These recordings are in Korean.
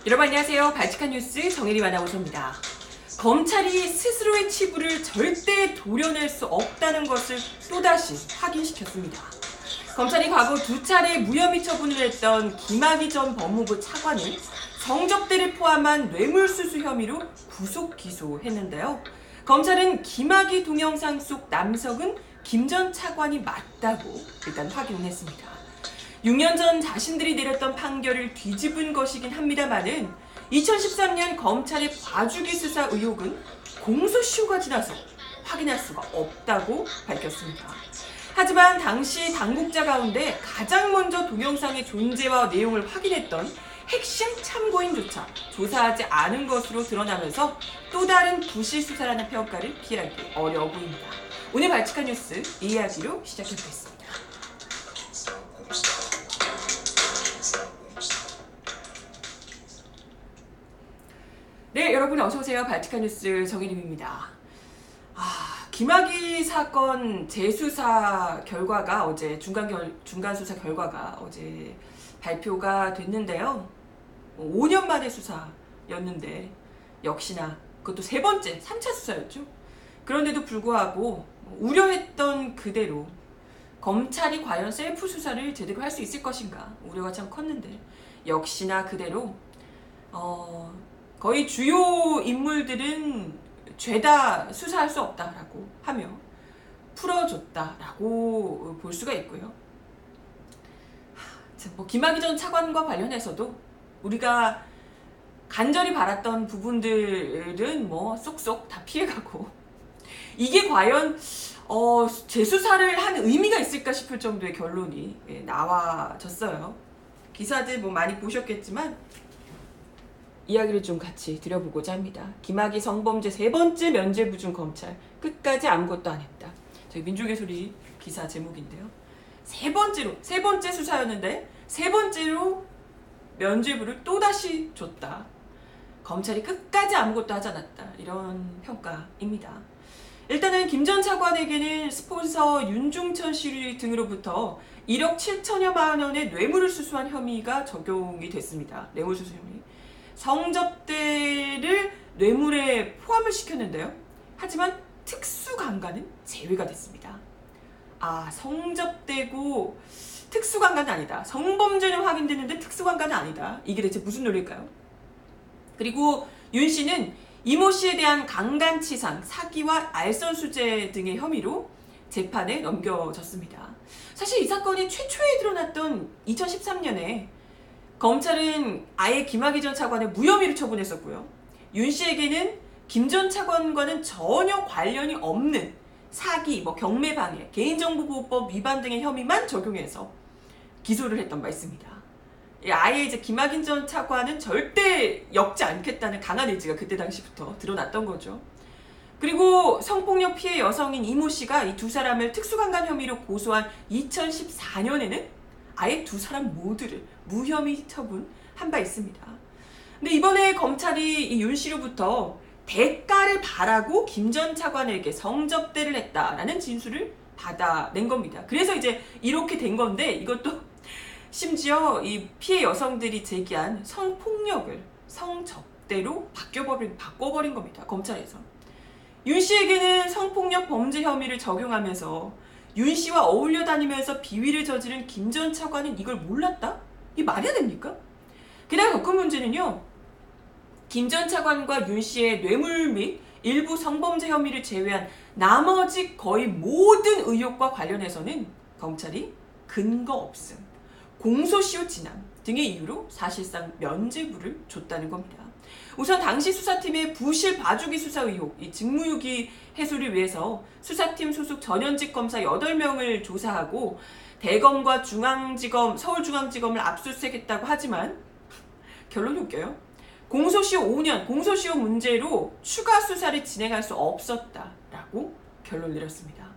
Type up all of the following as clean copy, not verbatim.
여러분 안녕하세요. 발칙한 뉴스 정혜림 아나운서입니다. 검찰이 스스로의 치부를 절대 도려낼 수 없다는 것을 또다시 확인시켰습니다. 검찰이 과거 2차례 무혐의 처분을 했던 김학의 전 법무부 차관을 성접대를 포함한 뇌물수수 혐의로 구속 기소했는데요. 검찰은 김학의 동영상 속 남성은 김 전 차관이 맞다고 일단 확인을 했습니다. 6년 전 자신들이 내렸던 판결을 뒤집은 것이긴 합니다만은 2013년 검찰의 봐주기 수사 의혹은 공소시효가 지나서 확인할 수가 없다고 밝혔습니다. 하지만 당시 당국자 가운데 가장 먼저 동영상의 존재와 내용을 확인했던 핵심 참고인조차 조사하지 않은 것으로 드러나면서 또 다른 부실 수사라는 평가를 피하기 어려워 보입니다. 오늘 발칙한 뉴스 이 이야기로 시작해보겠습니다. 네, 여러분 어서오세요. 발칙한 뉴스 정혜림입니다. 김학의 사건 재수사 결과가 어제 중간 수사 결과가 어제 발표가 됐는데요. 5년 만의 수사였는데 역시나 그것도 3차 수사였죠. 그런데도 불구하고 우려했던 그대로 검찰이 과연 셀프 수사를 제대로 할 수 있을 것인가 우려가 참 컸는데 역시나 그대로 거의 주요 인물들은 죄다 수사할 수 없다라고 하며 풀어줬다라고 볼 수가 있고요. 김학의 전 차관과 관련해서도 우리가 간절히 바랐던 부분들은 쏙쏙 다 피해가고 이게 과연 재수사를 한 의미가 있을까 싶을 정도의 결론이 나와졌어요. 기사들 많이 보셨겠지만 이야기를 좀 같이 드려보고자 합니다. 김학의 성범죄 3번째 면죄부 중 검찰 끝까지 아무것도 안 했다. 저희 민족의 소리 기사 제목인데요. 세 번째 수사였는데 3번째로 면죄부를 또다시 줬다. 검찰이 끝까지 아무것도 하지 않았다. 이런 평가입니다. 일단은 김 전 차관에게는 스폰서 윤중천 씨 등으로부터 1억 7천여만 원의 뇌물을 수수한 혐의가 적용이 됐습니다. 뇌물수수 혐의. 성접대를 뇌물에 포함을 시켰는데요. 하지만 특수강간은 제외가 됐습니다. 성접대고 특수강간은 아니다. 성범죄는 확인됐는데 특수강간은 아니다. 이게 대체 무슨 논리일까요? 그리고 윤 씨는 이모 씨에 대한 강간치상, 사기와 알선수재 등의 혐의로 재판에 넘겨졌습니다. 사실 이 사건이 최초에 드러났던 2013년에 검찰은 아예 김학의 전 차관을 무혐의로 처분했었고요. 윤 씨에게는 김 전 차관과는 전혀 관련이 없는 사기, 경매방해, 개인정보보호법 위반 등의 혐의만 적용해서 기소를 했던 바 있습니다. 아예 이제 김학의 전 차관은 절대 엮지 않겠다는 강한 의지가 그때 당시부터 드러났던 거죠. 그리고 성폭력 피해 여성인 이모 씨가 이 두 사람을 특수강간 혐의로 고소한 2014년에는 아예 두 사람 모두를 무혐의 처분한 바 있습니다. 근데 이번에 검찰이 이 윤 씨로부터 대가를 바라고 김 전 차관에게 성접대를 했다라는 진술을 받아낸 겁니다. 그래서 이제 이렇게 된 건데 이것도 심지어 이 피해 여성들이 제기한 성폭력을 성접대로 바꿔버린 겁니다. 검찰에서. 윤 씨에게는 성폭력 범죄 혐의를 적용하면서 윤 씨와 어울려 다니면서 비위를 저지른 김 전 차관은 이걸 몰랐다? 이게 말이 됩니까? 게다가 더 큰 문제는요. 김 전 차관과 윤 씨의 뇌물 및 일부 성범죄 혐의를 제외한 나머지 거의 모든 의혹과 관련해서는 검찰이 근거 없음, 공소시효 지남 등의 이유로 사실상 면죄부를 줬다는 겁니다. 우선 당시 수사팀의 부실 봐주기 수사 의혹, 이 직무유기 해소를 위해서 수사팀 소속 전현직 검사 8명을 조사하고 대검과 서울중앙지검을 압수수색했다고 하지만 결론이 웃겨요. 공소시효 5년, 공소시효 문제로 추가 수사를 진행할 수 없었다라고 결론 내렸습니다.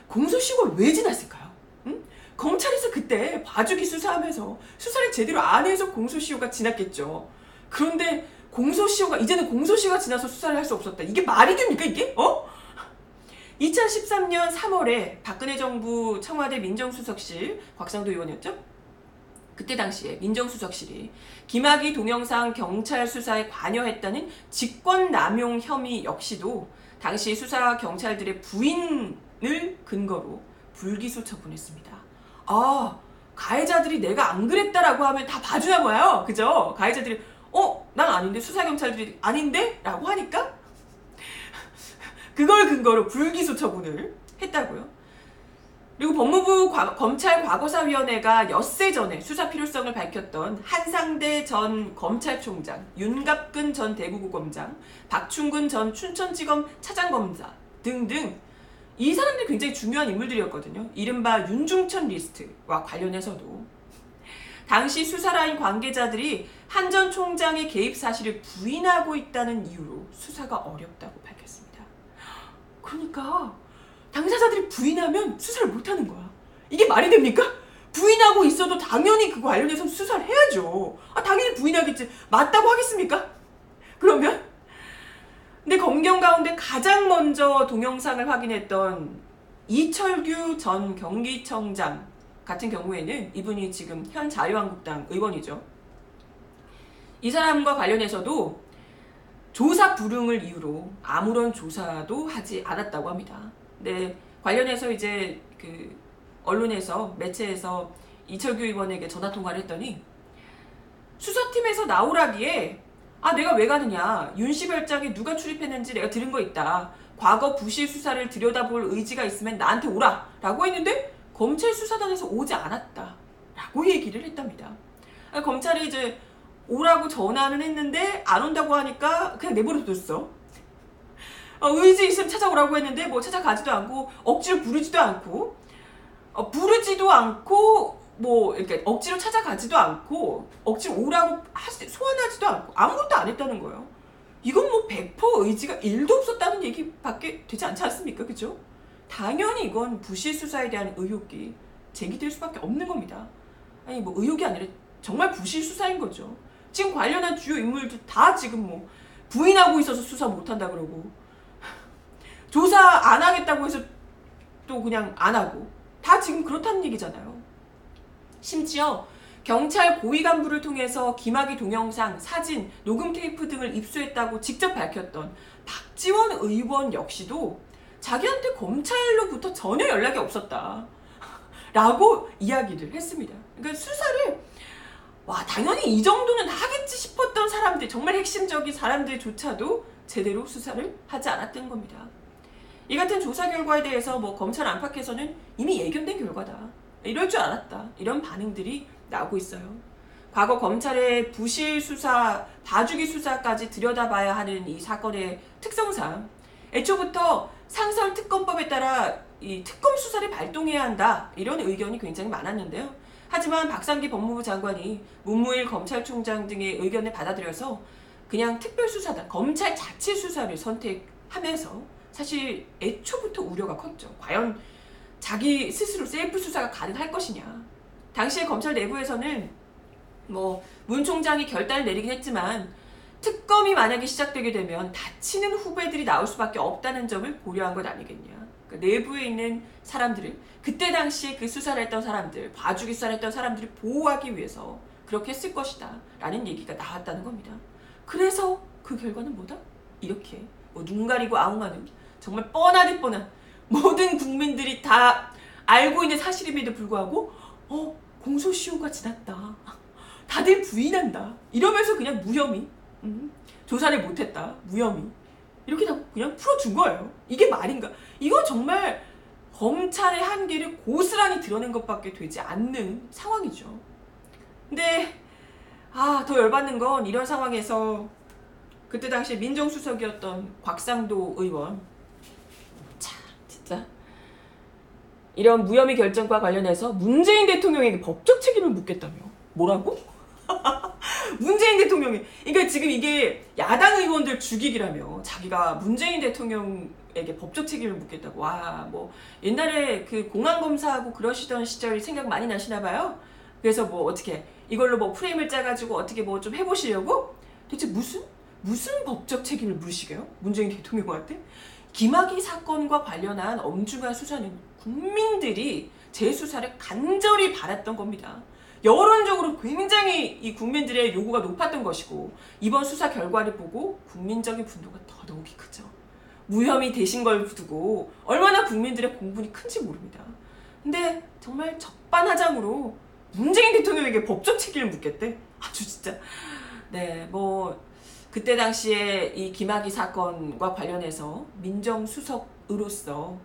공소시효가 왜 지났을까요? 응? 검찰에서 그때 봐주기 수사하면서 수사를 제대로 안 해서 공소시효가 지났겠죠. 그런데 이제는 공소시효가 지나서 수사를 할 수 없었다. 이게 말이 됩니까, 이게? 2013년 3월에 박근혜 정부 청와대 민정수석실, 곽상도 의원이었죠? 그때 당시에 민정수석실이 김학의 동영상 경찰 수사에 관여했다는 직권남용 혐의 역시도 당시 수사 경찰들의 부인을 근거로 불기소 처분했습니다. 가해자들이 내가 안 그랬다라고 하면 다 봐주나 봐요. 그죠? 가해자들이 난 아닌데, 수사 경찰들이 아닌데? 라고 하니까 그걸 근거로 불기소 처분을 했다고요. 그리고 법무부 검찰과거사위원회가 엿새 전에 수사 필요성을 밝혔던 한상대 전 검찰총장, 윤갑근 전 대구고검장, 박충근 전 춘천지검 차장검사 등등 이 사람들이 굉장히 중요한 인물들이었거든요. 이른바 윤중천 리스트와 관련해서도 당시 수사라인 관계자들이 한 전 총장의 개입 사실을 부인하고 있다는 이유로 수사가 어렵다고 밝혔습니다. 그러니까 당사자들이 부인하면 수사를 못하는 거야. 이게 말이 됩니까? 부인하고 있어도 당연히 그거 관련해서 수사를 해야죠. 당연히 부인하겠지. 맞다고 하겠습니까? 그러면? 근데 검경 가운데 가장 먼저 동영상을 확인했던 이철규 전 경기청장 같은 경우에는 이분이 지금 현 자유한국당 의원이죠. 이 사람과 관련해서도 조사 불응을 이유로 아무런 조사도 하지 않았다고 합니다. 근데 관련해서 이제 그 언론에서, 매체에서 이철규 의원에게 전화 통화를 했더니 수사팀에서 나오라기에 내가 왜 가느냐, 윤씨 별장에 누가 출입했는지 내가 들은 거 있다, 과거 부실 수사를 들여다볼 의지가 있으면 나한테 오라 라고 했는데 검찰 수사단에서 오지 않았다 라고 얘기를 했답니다. 검찰이 이제 오라고 전화는 했는데 안 온다고 하니까 그냥 내버려뒀어. 의지 있으면 찾아오라고 했는데 뭐 찾아가지도 않고, 억지로 부르지도 않고, 이렇게 억지로 찾아가지도 않고, 억지로 오라고 소환하지도 않고, 아무것도 안 했다는 거예요. 이건 뭐 100% 의지가 1도 없었다는 얘기밖에 되지 않지 않습니까? 그죠? 당연히 이건 부실 수사에 대한 의혹이 제기될 수밖에 없는 겁니다. 아니 뭐 의혹이 아니라 정말 부실 수사인 거죠. 지금 관련한 주요 인물들 다 지금 뭐 부인하고 있어서 수사 못한다 그러고, 조사 안 하겠다고 해서 또 그냥 안 하고, 다 지금 그렇다는 얘기잖아요. 심지어 경찰 고위 간부를 통해서 김학의 동영상, 사진, 녹음 테이프 등을 입수했다고 직접 밝혔던 박지원 의원 역시도 자기한테 검찰로부터 전혀 연락이 없었다 라고 이야기를 했습니다. 그러니까 수사를 당연히 이 정도는 하겠지 싶었던 사람들, 정말 핵심적인 사람들조차도 제대로 수사를 하지 않았던 겁니다. 이 같은 조사 결과에 대해서 검찰 안팎에서는 이미 예견된 결과다, 이럴 줄 알았다, 이런 반응들이 나오고 있어요. 과거 검찰의 부실 수사, 봐주기 수사까지 들여다봐야 하는 이 사건의 특성상 애초부터 상설특검법에 따라 이 특검 수사를 발동해야 한다, 이런 의견이 굉장히 많았는데요. 하지만 박상기 법무부 장관이 문무일 검찰총장 등의 의견을 받아들여서 그냥 특별수사단, 검찰 자체 수사를 선택하면서 사실 애초부터 우려가 컸죠. 과연 자기 스스로 셀프 수사가 가능할 것이냐. 당시에 검찰 내부에서는 문 총장이 결단을 내리긴 했지만 특검이 만약에 시작되게 되면 다치는 후배들이 나올 수밖에 없다는 점을 고려한 것 아니겠냐. 그러니까 내부에 있는 사람들을, 그때 당시에 그 수사를 했던 사람들, 봐주기 수사를 했던 사람들을 보호하기 위해서 그렇게 했을 것이다 라는 얘기가 나왔다는 겁니다. 그래서 그 결과는 뭐다? 이렇게 눈 가리고 아웅하는, 정말 뻔하디 뻔한, 모든 국민들이 다 알고 있는 사실임에도 불구하고 공소시효가 지났다, 다들 부인한다 이러면서 그냥 무혐의, 조사를 못했다, 무혐의, 이렇게 다 그냥 풀어준 거예요. 이게 말인가? 이거 정말 검찰의 한계를 고스란히 드러낸 것밖에 되지 않는 상황이죠. 근데 더 열받는 건 이런 상황에서 그때 당시 민정수석이었던 곽상도 의원, 참 진짜 이런 무혐의 결정과 관련해서 문재인 대통령에게 법적 책임을 묻겠다며. 뭐라고? 문재인 대통령이, 그러니까 지금 이게 야당 의원들 죽이기라며 자기가 문재인 대통령에게 법적 책임을 묻겠다고. 와, 뭐 옛날에 그 공안 검사하고 그러시던 시절이 생각 많이 나시나 봐요. 그래서 뭐 어떻게 이걸로 뭐 프레임을 짜가지고 어떻게 뭐 좀 해보시려고? 대체 무슨 법적 책임을 물으시게요? 문재인 대통령한테? 김학의 사건과 관련한 엄중한 수사는 국민들이 재수사를 간절히 바랐던 겁니다. 여론적으로 굉장히 이 국민들의 요구가 높았던 것이고, 이번 수사 결과를 보고 국민적인 분노가 더더욱이 크죠. 무혐의 되신 걸 두고 얼마나 국민들의 공분이 큰지 모릅니다. 근데 정말 적반하장으로 문재인 대통령에게 법적 책임을 묻겠대? 아주 진짜. 네, 뭐 그때 당시에 이 김학의 사건과 관련해서 민정수석으로서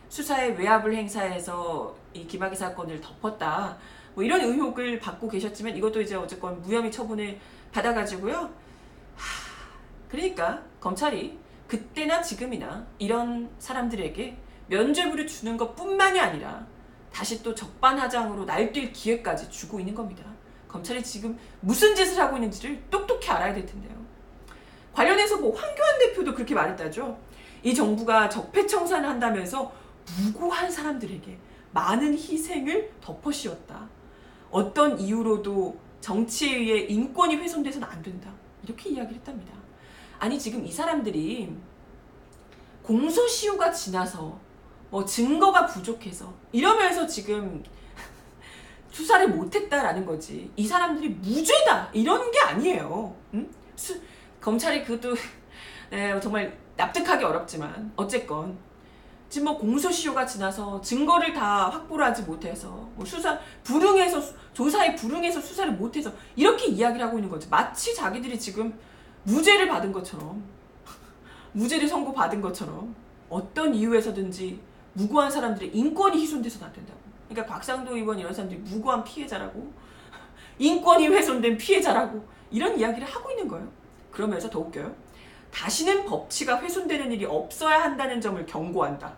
수사의 외압을 행사해서 이 김학의 사건을 덮었다, 뭐 이런 의혹을 받고 계셨지만, 이것도 이제 어쨌건 무혐의 처분을 받아가지고요. 그러니까 검찰이 그때나 지금이나 이런 사람들에게 면죄부를 주는 것뿐만이 아니라 다시 또 적반하장으로 날뛸 기회까지 주고 있는 겁니다. 검찰이 지금 무슨 짓을 하고 있는지를 똑똑히 알아야 될 텐데요. 관련해서 뭐 황교안 대표도 그렇게 말했다죠. 이 정부가 적폐청산을 한다면서 무고한 사람들에게 많은 희생을 덮어씌웠다. 어떤 이유로도 정치에 의해 인권이 훼손돼서는 안 된다. 이렇게 이야기를 했답니다. 아니 지금 이 사람들이 공소시효가 지나서 뭐 증거가 부족해서 이러면서 지금 수사를 못했다라는 거지. 이 사람들이 무죄다 이런 게 아니에요. 응? 검찰이 그것도 네, 정말 납득하기 어렵지만 어쨌건 지금 뭐 공소시효가 지나서 증거를 다 확보를 하지 못해서 뭐 수사 불응해서 조사에 불응해서 수사를 못해서 이렇게 이야기를 하고 있는 거지. 마치 자기들이 지금 무죄를 받은 것처럼 무죄를 선고받은 것처럼 어떤 이유에서든지 무고한 사람들의 인권이 훼손돼서는 안 된다고. 그러니까 곽상도 의원 이런 사람들이 무고한 피해자라고, 인권이 훼손된 피해자라고 이런 이야기를 하고 있는 거예요. 그러면서 더 웃겨요. 다시는 법치가 훼손되는 일이 없어야 한다는 점을 경고한다.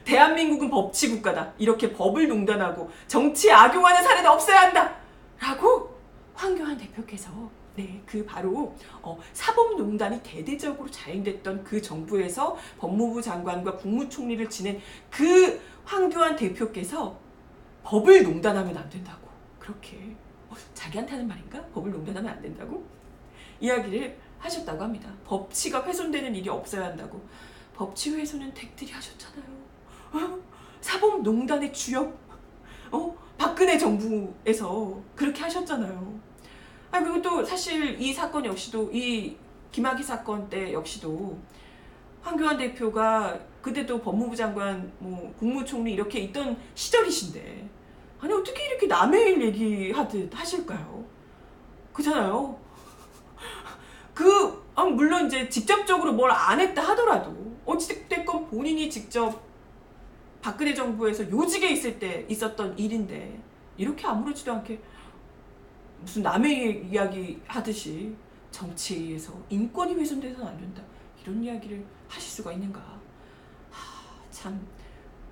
대한민국은 법치 국가다. 이렇게 법을 농단하고 정치에 악용하는 사례는 없어야 한다. 라고 황교안 대표께서 그 바로 사법농단이 대대적으로 자행됐던 그 정부에서 법무부 장관과 국무총리를 지낸 그 황교안 대표께서 법을 농단하면 안 된다고. 그렇게 자기한테 하는 말인가? 법을 농단하면 안 된다고? 이야기를 하셨다고 합니다. 법치가 훼손되는 일이 없어야 한다고. 법치 훼손은 댁들이 하셨잖아요. 사법농단의 주역 박근혜 정부에서 그렇게 하셨잖아요. 그리고 또 사실 이 사건 역시도, 이 김학의 사건 때 역시도 황교안 대표가 그때 또 법무부 장관, 뭐 국무총리 이렇게 있던 시절이신데, 아니 어떻게 이렇게 남의 일 얘기하듯 하실까요? 그잖아요. 물론 이제 직접적으로 뭘 안 했다 하더라도 어찌됐건 본인이 직접 박근혜 정부에서 요직에 있을 때 있었던 일인데, 이렇게 아무렇지도 않게 무슨 남의 이야기 하듯이 정치에 의해서 인권이 훼손돼서는 안 된다, 이런 이야기를 하실 수가 있는가. 참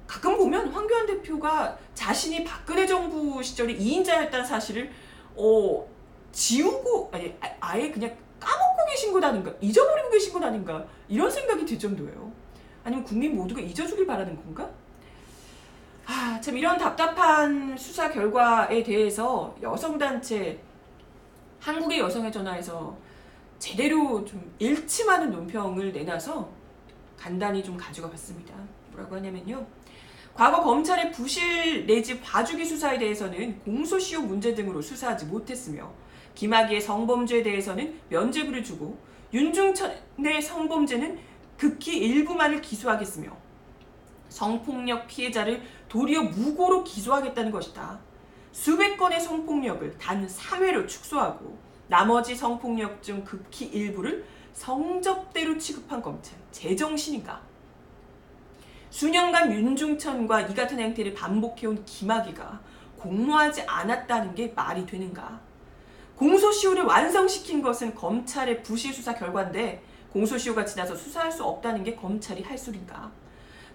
가끔 보면 황교안 대표가 자신이 박근혜 정부 시절에 2인자였다는 사실을 지우고 아예 그냥 까먹고 계신 것 아닌가, 잊어버리고 계신 것 아닌가, 이런 생각이 들 정도예요. 아니면 국민 모두가 잊어주길 바라는 건가? 참 이런 답답한 수사 결과에 대해서 여성단체 한국의 여성에 전화해서 제대로 좀 일침하는 논평을 내놔서 간단히 좀 가져가 봤습니다. 뭐라고 하냐면요. 과거 검찰의 부실 내지 봐주기 수사에 대해서는 공소시효 문제 등으로 수사하지 못했으며, 김학의의 성범죄에 대해서는 면죄부를 주고 윤중천의 성범죄는 극히 일부만을 기소하겠으며 성폭력 피해자를 도리어 무고로 기소하겠다는 것이다. 수백 건의 성폭력을 단 3회로 축소하고 나머지 성폭력 중 극히 일부를 성접대로 취급한 검찰, 제정신인가? 수년간 윤중천과 이 같은 행태를 반복해온 김학의가 공모하지 않았다는 게 말이 되는가? 공소시효를 완성시킨 것은 검찰의 부실 수사 결과인데 공소시효가 지나서 수사할 수 없다는 게 검찰이 할 소린가?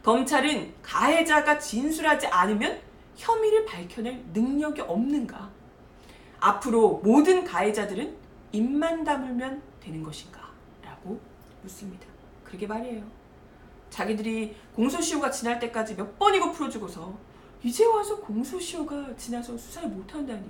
검찰은 가해자가 진술하지 않으면 혐의를 밝혀낼 능력이 없는가? 앞으로 모든 가해자들은 입만 다물면 되는 것인가? 라고 묻습니다. 그러게 말이에요. 자기들이 공소시효가 지날 때까지 몇 번이고 풀어주고서 이제 와서 공소시효가 지나서 수사를 못한다니,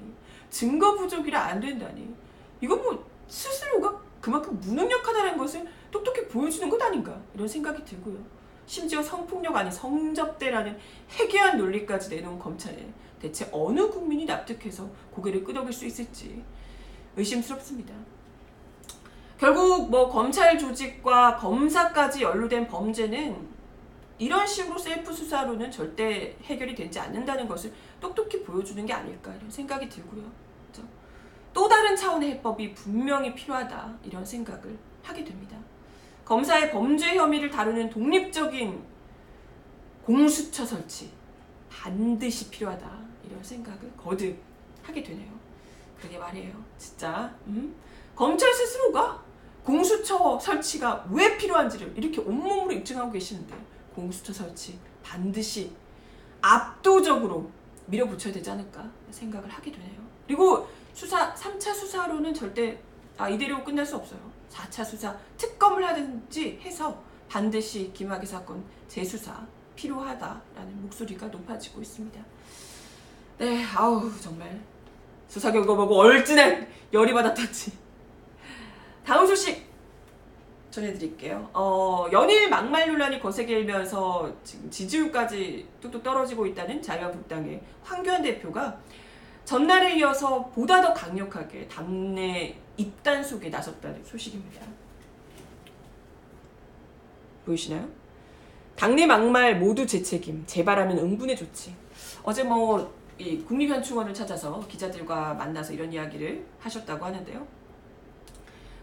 증거 부족이라 안 된다니, 이거 뭐 스스로가 그만큼 무능력하다는 것을 똑똑히 보여주는 것 아닌가, 이런 생각이 들고요. 심지어 성폭력 아닌 성접대라는 해괴한 논리까지 내놓은 검찰에 대체 어느 국민이 납득해서 고개를 끄덕일 수 있을지 의심스럽습니다. 결국 뭐 검찰 조직과 검사까지 연루된 범죄는 이런 식으로 셀프 수사로는 절대 해결이 되지 않는다는 것을 똑똑히 보여주는 게 아닐까, 이런 생각이 들고요. 그렇죠? 또 다른 차원의 해법이 분명히 필요하다, 이런 생각을 하게 됩니다. 검사의 범죄 혐의를 다루는 독립적인 공수처 설치 반드시 필요하다, 이런 생각을 거듭 하게 되네요. 그러게 말이에요. 진짜 검찰 스스로가 공수처 설치가 왜 필요한지를 이렇게 온몸으로 입증하고 계시는데 공수처 설치 반드시 압도적으로 밀어붙여야 되지 않을까 생각을 하게 되네요. 그리고 수사 3차 수사로는 절대 이대로 끝날 수 없어요. 4차 수사 특검을 하든지 해서 반드시 김학의 사건 재수사 필요하다라는 목소리가 높아지고 있습니다. 네, 정말 수사 결과 보고 얼지는 열이 받았던지. 다음 소식 전해드릴게요. 연일 막말 논란이 거세게 일면서 지금 지지율까지 뚝뚝 떨어지고 있다는 자유한국당의 황교안 대표가 전날에 이어서 보다 더 강력하게 당내 입단속에 나섰다는 소식입니다. 보이시나요? 당내 막말 모두 제 책임, 재발하면 응분의 조치. 어제 이 국립현충원을 찾아서 기자들과 만나서 이런 이야기를 하셨다고 하는데요.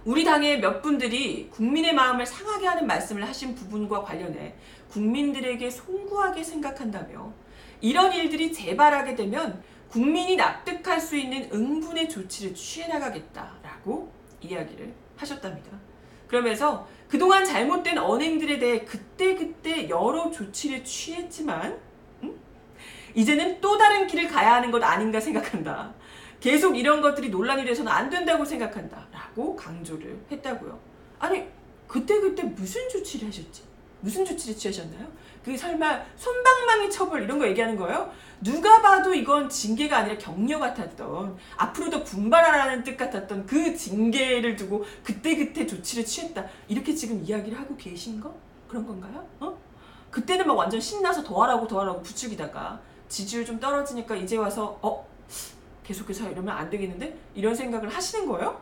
우리 당의 몇 분들이 국민의 마음을 상하게 하는 말씀을 하신 부분과 관련해 국민들에게 송구하게 생각한다며 이런 일들이 재발하게 되면 국민이 납득할 수 있는 응분의 조치를 취해 나가겠다라고 이야기를 하셨답니다. 그러면서 그동안 잘못된 언행들에 대해 그때그때 여러 조치를 취했지만 이제는 또 다른 길을 가야 하는 것 아닌가 생각한다. 계속 이런 것들이 논란이 돼서는 안 된다고 생각한다 라고 강조를 했다고요. 아니 그때 무슨 조치를 하셨지? 무슨 조치를 취하셨나요? 그게 설마 솜방망이 처벌 이런 거 얘기하는 거예요? 누가 봐도 이건 징계가 아니라 격려 같았던, 앞으로도 분발하라는 뜻 같았던 그 징계를 두고 그때 조치를 취했다, 이렇게 지금 이야기를 하고 계신 거? 그런 건가요? 그때는 막 완전 신나서 더 하라고 부추기다가 지지율 좀 떨어지니까 이제 와서 계속해서 이러면 안 되겠는데? 이런 생각을 하시는 거예요?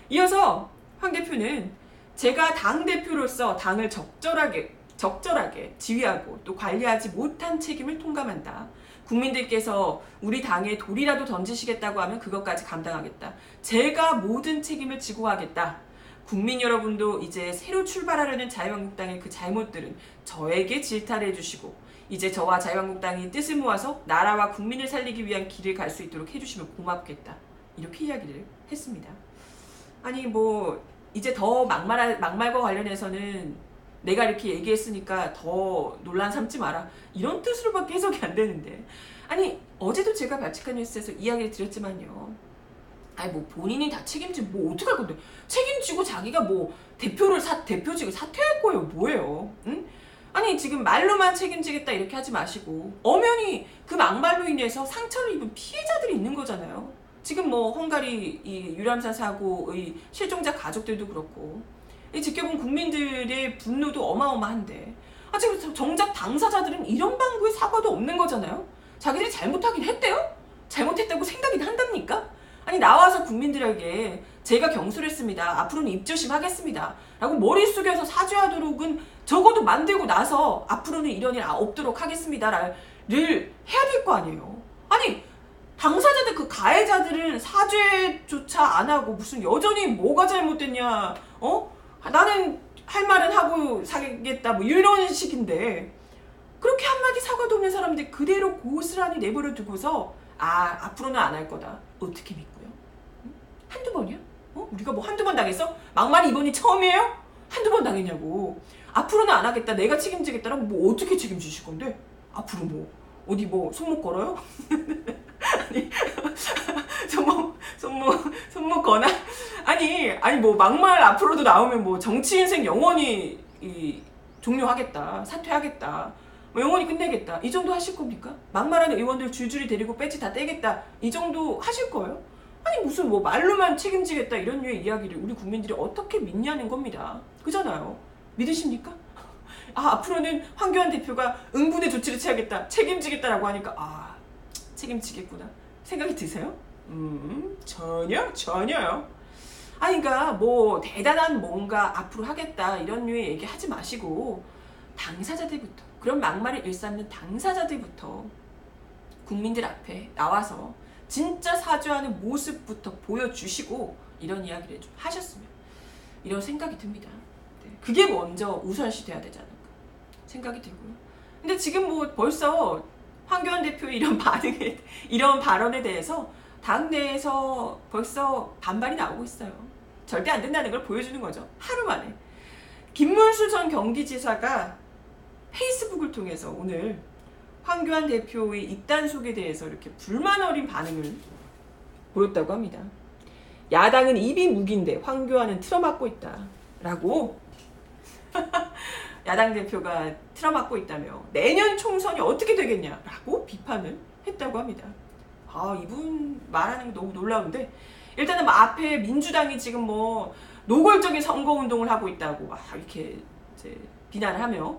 이어서 황 대표는 제가 당대표로서 당을 적절하게 지휘하고 또 관리하지 못한 책임을 통감한다. 국민들께서 우리 당에 돌이라도 던지시겠다고 하면 그것까지 감당하겠다. 제가 모든 책임을 지고 가겠다. 국민 여러분도 이제 새로 출발하려는 자유한국당의 그 잘못들은 저에게 질타를 해주시고 이제 저와 자유한국당이 뜻을 모아서 나라와 국민을 살리기 위한 길을 갈 수 있도록 해주시면 고맙겠다. 이렇게 이야기를 했습니다. 아니 이제 더 막말과 관련해서는 내가 이렇게 얘기했으니까 더 논란 삼지 마라, 이런 뜻으로밖에 해석이 안 되는데, 아니 어제도 제가 발칙한 뉴스에서 이야기를 드렸지만요. 본인이 다 책임지면 어떡할 건데, 책임지고 자기가 대표직을 사퇴할 거예요, 뭐예요? 응? 아니 지금 말로만 책임지겠다 이렇게 하지 마시고 엄연히 그 막말로 인해서 상처를 입은 피해자들이 있는 거잖아요. 지금 헝가리 이 유람선 사고의 실종자 가족들도 그렇고, 지켜본 국민들의 분노도 어마어마한데 지금 정작 당사자들은 이런 방구의 사과도 없는 거잖아요. 자기들이 잘못하긴 했대요? 잘못했다고 생각이 한답니까? 아니 나와서 국민들에게 제가 경솔했습니다, 앞으로는 입조심하겠습니다 라고 머리 숙여서 사죄하도록은 적어도 만들고 나서 앞으로는 이런 일 없도록 하겠습니다를 해야 될 거 아니에요. 아니 당사자들, 그 가해자들은 사죄조차 안 하고 무슨 여전히 뭐가 잘못됐냐, 나는 할 말은 하고 사겠다 이런 식인데, 그렇게 한마디 사과도 없는 사람들 그대로 고스란히 내버려 두고서 앞으로는 안 할 거다. 어떻게 믿고요? 한두 번이야? 우리가 뭐 한두 번 당했어? 막말이 이번이 처음이에요? 한두 번 당했냐고. 앞으로는 안 하겠다. 내가 책임지겠다라고 뭐 어떻게 책임지실 건데? 앞으로 뭐 어디 뭐 손목 걸어요? 아니 손목 거나? 아니 뭐 막말 앞으로도 나오면 뭐 정치 인생 영원히 종료하겠다. 사퇴하겠다. 뭐 영원히 끝내겠다. 이 정도 하실 겁니까? 막말하는 의원들 줄줄이 데리고 배지 다 떼겠다. 이 정도 하실 거예요? 아니 무슨 뭐 말로만 책임지겠다 이런 류의 이야기를 우리 국민들이 어떻게 믿냐는 겁니다. 그잖아요. 믿으십니까? 앞으로는 황교안 대표가 응분의 조치를 취하겠다. 책임지겠다라고 하니까 책임지겠구나 생각이 드세요? 전혀요. 그러니까 뭐 대단한 뭔가 앞으로 하겠다 이런 류의 얘기 하지 마시고 당사자들부터 그런 막말을 일삼는 당사자들부터 국민들 앞에 나와서 진짜 사죄하는 모습부터 보여주시고 이런 이야기를 좀 하셨으면 이런 생각이 듭니다. 그게 먼저 우선시 돼야 되지 않을까 생각이 들고요. 근데 지금 뭐 벌써 황교안 대표의 이런 발언에 대해서 당내에서 벌써 반발이 나오고 있어요. 절대 안 된다는 걸 보여주는 거죠. 하루 만에. 김문수 전 경기지사가 페이스북을 통해서 오늘 황교안 대표의 입단속에 대해서 이렇게 불만 어린 반응을 보였다고 합니다. 야당은 입이 무기인데 황교안은 틀어막고 있다. 라고 야당 대표가 틀어막고 있다며 내년 총선이 어떻게 되겠냐라고 비판을 했다고 합니다. 이분 말하는 게 너무 놀라운데 일단은 뭐 앞에 민주당이 지금 뭐 노골적인 선거운동을 하고 있다고 이렇게 이제 비난을 하며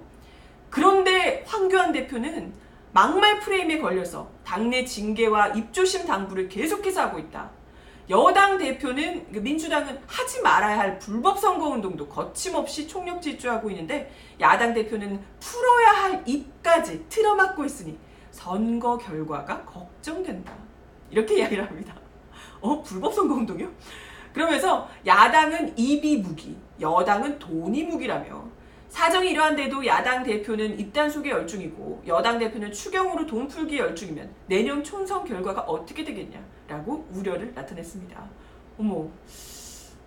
그런데 황교안 대표는 막말 프레임에 걸려서 당내 징계와 입조심 당부를 계속해서 하고 있다. 여당 대표는 민주당은 하지 말아야 할 불법 선거운동도 거침없이 총력 질주하고 있는데 야당 대표는 풀어야 할 입까지 틀어막고 있으니 선거 결과가 걱정된다. 이렇게 이야기를 합니다. 불법 선거운동이요? 그러면서 야당은 입이 무기, 여당은 돈이 무기라며 사정이 이러한데도 야당 대표는 입단속에 열중이고 여당 대표는 추경으로 돈 풀기에 열중이면 내년 총선 결과가 어떻게 되겠냐라고 우려를 나타냈습니다. 어머,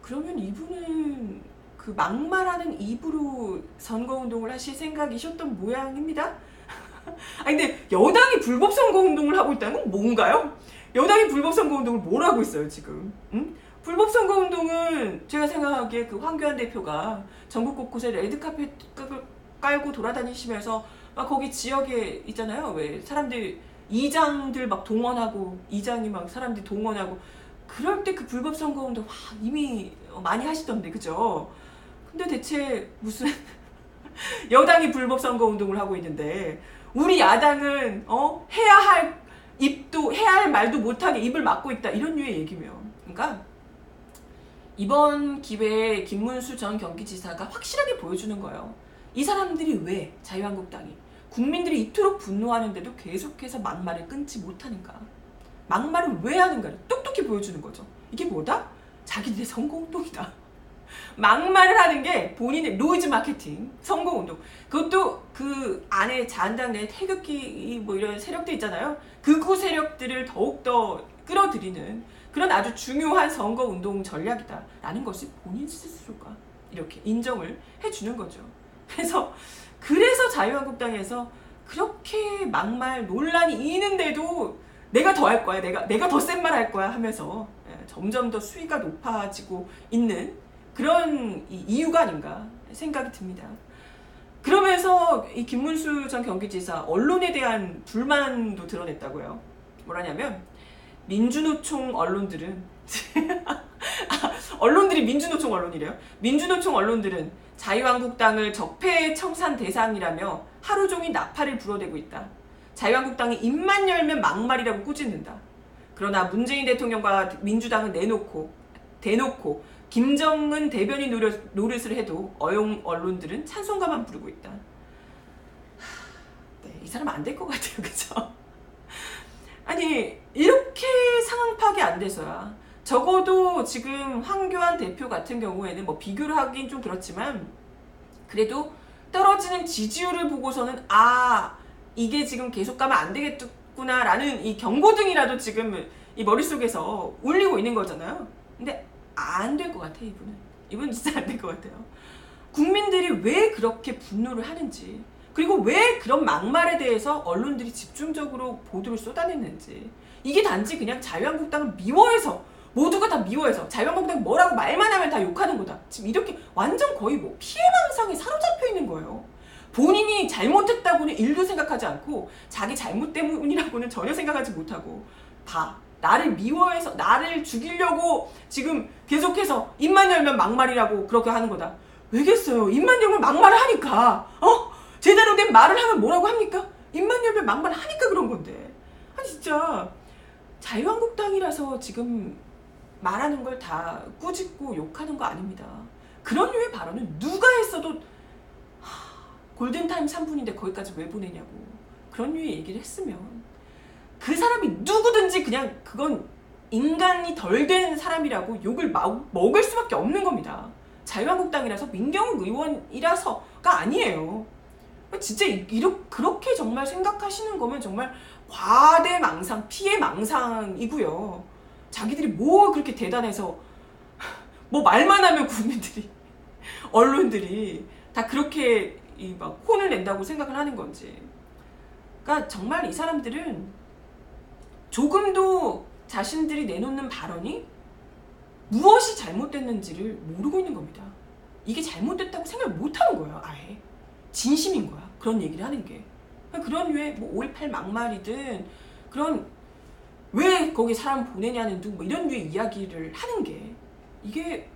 그러면 이분은 그 막말하는 입으로 선거운동을 하실 생각이셨던 모양입니다. 근데 여당이 불법 선거운동을 하고 있다는 건 뭔가요? 여당이 불법 선거운동을 뭘 하고 있어요 지금? 불법 선거운동은 제가 생각하기에 그 황교안 대표가 전국 곳곳에 레드카펫 깔고 돌아다니시면서 거기 지역에 있잖아요. 왜 사람들 이장들 막 동원하고 이장이 막 사람들 동원하고 그럴 때 그 불법 선거운동 이미 많이 하시던데 그죠? 근데 대체 무슨 여당이 불법 선거운동을 하고 있는데 우리 야당은 해야 할 입도 해야 할 말도 못하게 입을 막고 있다 이런 류의 얘기며 그러니까 이번 기회에 김문수 전 경기지사가 확실하게 보여주는 거예요. 이 사람들이 왜 자유한국당이 국민들이 이토록 분노하는데도 계속해서 막말을 끊지 못하는가. 막말을 왜 하는가를 똑똑히 보여주는 거죠. 이게 뭐다? 자기들의 선거운동이다. 막말을 하는 게 본인의 노이즈 마케팅, 선거운동. 그것도 그 안에 자한당 내 태극기 뭐 이런 세력들 있잖아요. 극우 세력들을 더욱더 끌어들이는 그런 아주 중요한 선거운동 전략이다라는 것이 본인 스스로가 이렇게 인정을 해주는 거죠. 그래서 자유한국당에서 그렇게 막말 논란이 있는데도 내가 더 할 거야, 내가 더 센 말 할 거야 하면서 점점 더 수위가 높아지고 있는 그런 이유가 아닌가 생각이 듭니다. 그러면서 이 김문수 전 경기지사 언론에 대한 불만도 드러냈다고요. 뭐라냐면 민주노총 언론들은 언론들이 민주노총 언론이래요. 민주노총 언론들은 자유한국당을 적폐 청산 대상이라며 하루 종일 나팔을 불어대고 있다. 자유한국당이 입만 열면 막말이라고 꾸짖는다. 그러나 문재인 대통령과 민주당은 대놓고 김정은 대변인 노릇을 해도 어용 언론들은 찬송가만 부르고 있다. 네, 이 사람 안 될 것 같아요. 그죠? 아니 이렇게 상황 파악이 안 돼서야 적어도 지금 황교안 대표 같은 경우에는 뭐 비교를 하긴 좀 그렇지만 그래도 떨어지는 지지율을 보고서는 이게 지금 계속 가면 안 되겠구나라는 이 경고등이라도 지금 이 머릿속에서 울리고 있는 거잖아요. 근데 안 될 것 같아, 이분은 진짜 안 될 것 같아요. 국민들이 왜 그렇게 분노를 하는지, 그리고 왜 그런 막말에 대해서 언론들이 집중적으로 보도를 쏟아냈는지, 이게 단지 그냥 자유한국당을 미워해서, 모두가 다 미워해서 자유한국당 뭐라고 말만 하면 다 욕하는 거다, 지금 이렇게 완전 거의 뭐 피해망상에 사로잡혀 있는 거예요. 본인이 잘못했다고는 일도 생각하지 않고 자기 잘못 때문이라고는 전혀 생각하지 못하고 다 나를 미워해서 나를 죽이려고 지금 계속해서 입만 열면 막말이라고 그렇게 하는 거다. 왜겠어요? 입만 열면 말을 하니까. 제대로 된 말을 하면 뭐라고 합니까? 입만 열면 막말 하니까 그런 건데. 아니 진짜 자유한국당이라서 지금 말하는 걸 다 꾸짖고 욕하는 거 아닙니다. 그런 류의 발언은 누가 했어도 골든타임 3분인데 거기까지 왜 보내냐고 그런 류의 얘기를 했으면 그 사람이 누구든지 그냥 그건 인간이 덜 된 사람이라고 욕을 먹을 수밖에 없는 겁니다. 자유한국당이라서 민경욱 의원이라서가 아니에요. 진짜 그렇게 정말 생각하시는 거면 정말 과대망상, 피해망상이고요. 자기들이 뭐 그렇게 대단해서 뭐 말만 하면 국민들이, 언론들이 다 그렇게 막 혼을 낸다고 생각을 하는 건지. 그러니까 정말 이 사람들은 조금도 자신들이 내놓는 발언이 무엇이 잘못됐는지를 모르고 있는 겁니다. 이게 잘못됐다고 생각을 못하는 거예요. 아예 진심인 거야, 그런 얘기를 하는 게. 그런 류의 뭐 5.18 막말이든 그런 왜 거기 사람 보내냐는 둥 뭐 이런 류의 이야기를 하는 게, 이게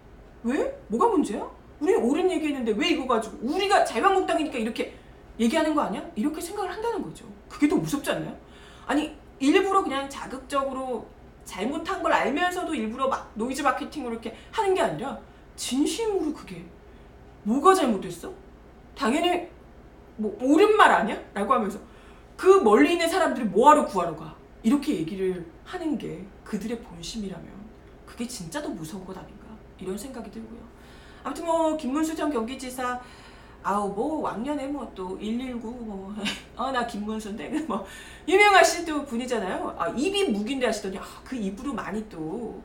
왜? 뭐가 문제야? 우리 옳은 얘기했는데 왜 이거 가지고 우리가 자유한국당이니까 이렇게 얘기하는 거 아니야? 이렇게 생각을 한다는 거죠. 그게 더 무섭지 않나요? 아니 일부러 그냥 자극적으로 잘못한 걸 알면서도 일부러 막 노이즈 마케팅으로 이렇게 하는 게 아니라 진심으로 그게 뭐가 잘못됐어? 당연히 뭐 옳은 말 아니야? 라고 하면서 그 멀리 있는 사람들이 뭐하러 구하러 가? 이렇게 얘기를 하는 게 그들의 본심이라면 그게 진짜 더 무서운 것 아닌가? 이런 생각이 들고요. 아무튼 뭐 김문수 전 경기지사 뭐 왕년에 뭐 또 119 뭐 나 김문수인데 뭐 유명하신 또 분이잖아요. 입이 무긴데 하시더니 그 입으로 많이 또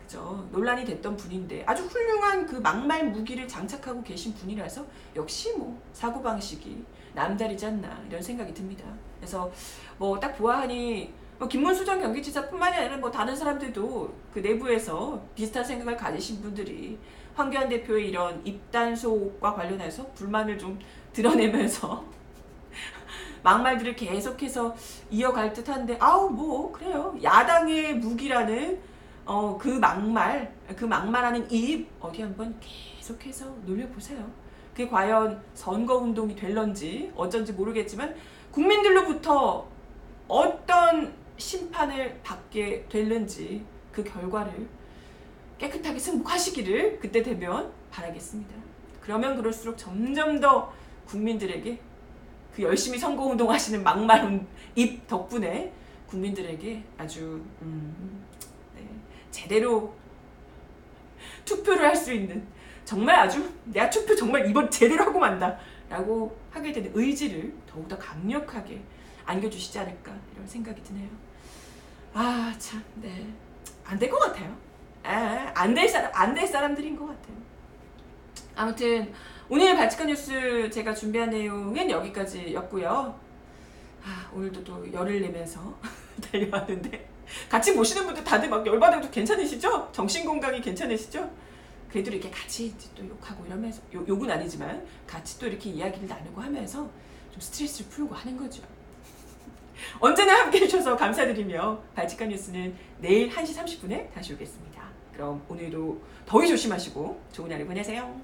그죠 논란이 됐던 분인데 아주 훌륭한 그 막말 무기를 장착하고 계신 분이라서 역시 뭐 사고방식이 남다르지 않나 이런 생각이 듭니다. 그래서 뭐 딱 보아하니 김문수 전 경기지사뿐만이 아니라 뭐 다른 사람들도 그 내부에서 비슷한 생각을 가지신 분들이 황교안 대표의 이런 입단속과 관련해서 불만을 좀 드러내면서 막말들을 계속해서 이어갈 듯한데 뭐 그래요. 야당의 무기라는 그 막말하는 입 어디 한번 계속해서 놀려보세요. 그게 과연 선거운동이 될런지 어쩐지 모르겠지만 국민들로부터 어떤 심판을 받게 될는지 그 결과를 깨끗하게 승복하시기를 그때 되면 바라겠습니다. 그러면 그럴수록 점점 더 국민들에게 그 열심히 선거운동 하시는 막말 입 덕분에 국민들에게 아주 제대로 투표를 할 수 있는 정말 아주 내가 투표 정말 이번 제대로 하고 만다 라고 하게 되는 의지를 더욱더 강력하게 안겨주시지 않을까 이런 생각이 드네요. 참 안 될 것 같아요. 안 될 사람들인 것 같아요. 아무튼 오늘 발칙한 뉴스 제가 준비한 내용은 여기까지였고요. 오늘도 또 열을 내면서 달려왔는데 같이 보시는 분들 다들 막 열받아도 괜찮으시죠? 정신건강이 괜찮으시죠? 그래도 이렇게 같이 또 욕하고 이러면서 욕은 아니지만 같이 또 이렇게 이야기를 나누고 하면서 좀 스트레스를 풀고 하는 거죠. 언제나 함께 해주셔서 감사드리며 발칙한 뉴스는 내일 1시 30분에 다시 오겠습니다. 그럼 오늘도 더위 조심하시고 좋은 하루 보내세요.